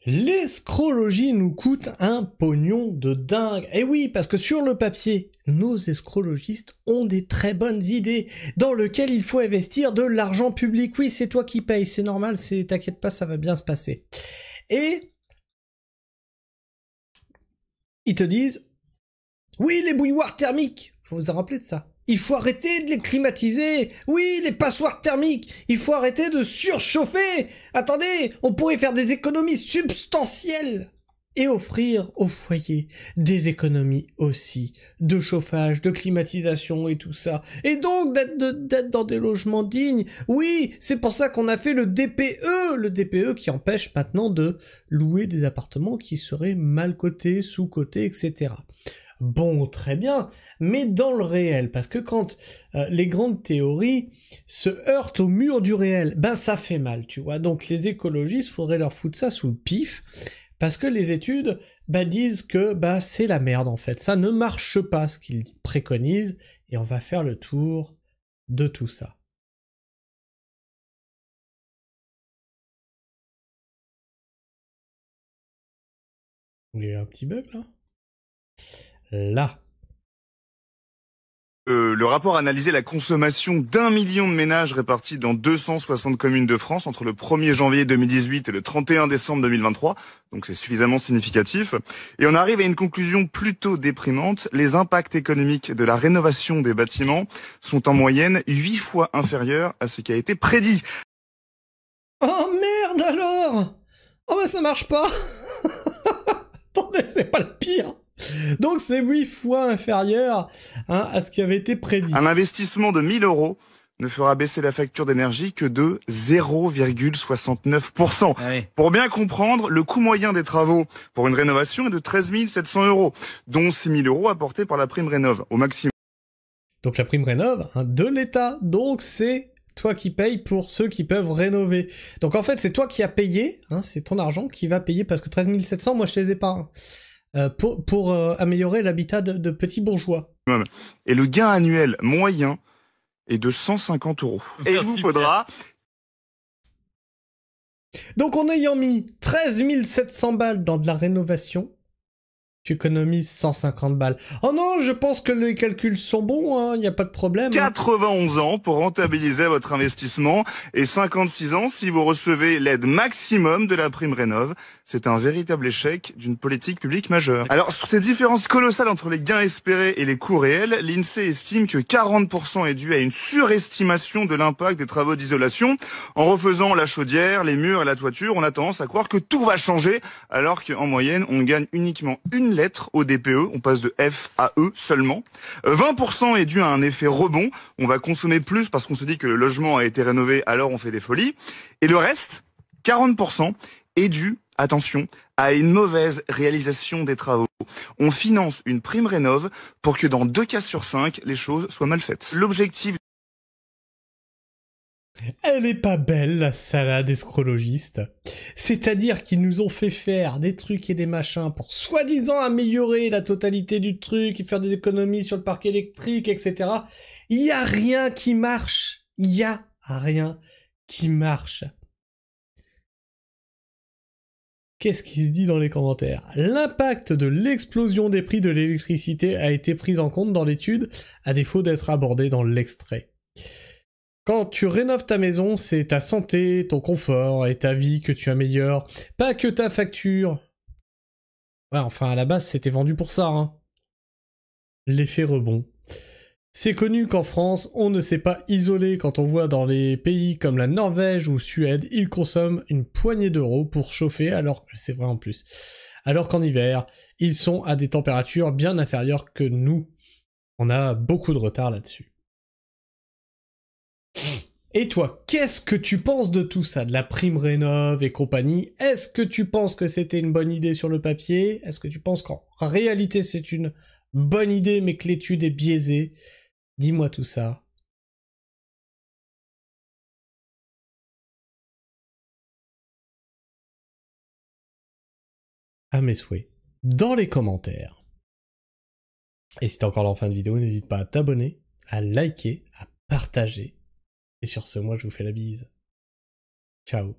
L'escrologie nous coûte un pognon de dingue. Et oui, parce que sur le papier, nos escrologistes ont des très bonnes idées dans lesquelles il faut investir de l'argent public. Oui, c'est toi qui payes, c'est normal, t'inquiète pas, ça va bien se passer. Et ils te disent, oui, les bouilloires thermiques, faut vous en rappeler de ça. Il faut arrêter de les climatiser. Oui, les passoires thermiques. Il faut arrêter de surchauffer. Attendez, on pourrait faire des économies substantielles et offrir aux foyers des économies aussi de chauffage, de climatisation et tout ça. Et donc d'être dans des logements dignes. Oui, c'est pour ça qu'on a fait le DPE qui empêche maintenant de louer des appartements qui seraient mal cotés, sous-cotés, etc. Bon, très bien, mais dans le réel, parce que quand les grandes théories se heurtent au mur du réel, ben ça fait mal, tu vois. Donc les écologistes, faudrait leur foutre ça sous le pif, parce que les études disent que c'est la merde en fait, ça ne marche pas ce qu'ils préconisent, et on va faire le tour de tout ça. Il y a eu un petit bug là ? Là. Le rapport analysait la consommation d'1 million de ménages répartis dans 260 communes de France entre le 1er janvier 2018 et le 31 décembre 2023. Donc c'est suffisamment significatif. Et on arrive à une conclusion plutôt déprimante. Les impacts économiques de la rénovation des bâtiments sont en moyenne 8 fois inférieurs à ce qui a été prédit. Oh merde alors! Oh ça marche pas. Attendez, c'est pas le pire. Donc c'est 8 fois inférieur à ce qui avait été prédit. Un investissement de 1 000 € ne fera baisser la facture d'énergie que de 0,69%. Ah oui. Pour bien comprendre, le coût moyen des travaux pour une rénovation est de 13 700 €, dont 6 000 € apportés par la prime rénov' au maximum. Donc la prime rénov' de l'État, donc c'est toi qui payes pour ceux qui peuvent rénover. Donc en fait c'est toi qui as payé, c'est ton argent qui va payer, parce que 13 700, moi je les ai pas. Pour améliorer l'habitat de petits bourgeois. Et le gain annuel moyen est de 150 €. Et il vous faudra... Donc en ayant mis 13 700 balles dans de la rénovation, tu économises 150 balles. Oh non, je pense que les calculs sont bons, il n'y a pas de problème. 91 ans pour rentabiliser votre investissement et 56 ans si vous recevez l'aide maximum de la prime rénov'. C'est un véritable échec d'une politique publique majeure. Alors, sur ces différences colossales entre les gains espérés et les coûts réels, l'INSEE estime que 40% est dû à une surestimation de l'impact des travaux d'isolation. En refaisant la chaudière, les murs et la toiture, on a tendance à croire que tout va changer, alors qu'en moyenne, on gagne uniquement une lettre au DPE, on passe de F à E seulement. 20% est dû à un effet rebond, on va consommer plus parce qu'on se dit que le logement a été rénové, alors on fait des folies. Et le reste, 40%, est dû, attention, à une mauvaise réalisation des travaux. On finance une prime rénov' pour que dans 2 cas sur 5, les choses soient mal faites. L'objectif... Elle est pas belle, la salade escrologiste. C'est-à-dire qu'ils nous ont fait faire des trucs et des machins pour soi-disant améliorer la totalité du truc et faire des économies sur le parc électrique, etc. Il y a rien qui marche. Il y a rien qui marche. Qu'est-ce qui se dit dans les commentaires? L'impact de l'explosion des prix de l'électricité a été pris en compte dans l'étude, à défaut d'être abordé dans l'extrait. Quand tu rénoves ta maison, c'est ta santé, ton confort et ta vie que tu améliores, pas que ta facture. Ouais, enfin, à la base, c'était vendu pour ça, L'effet rebond. C'est connu qu'en France, on ne s'est pas isolé quand on voit dans les pays comme la Norvège ou Suède, ils consomment une poignée d'euros pour chauffer, alors c'est vrai en plus. Alors qu'en hiver, ils sont à des températures bien inférieures que nous. On a beaucoup de retard là-dessus. Et toi, qu'est-ce que tu penses de tout ça, de la prime rénov' et compagnie? Est-ce que tu penses que c'était une bonne idée sur le papier? Est-ce que tu penses qu'en réalité c'est une bonne idée mais que l'étude est biaisée? Dis-moi tout ça. À mes souhaits. Dans les commentaires. Et si t'es encore là en fin de vidéo, n'hésite pas à t'abonner, à liker, à partager. Et sur ce, moi je vous fais la bise. Ciao.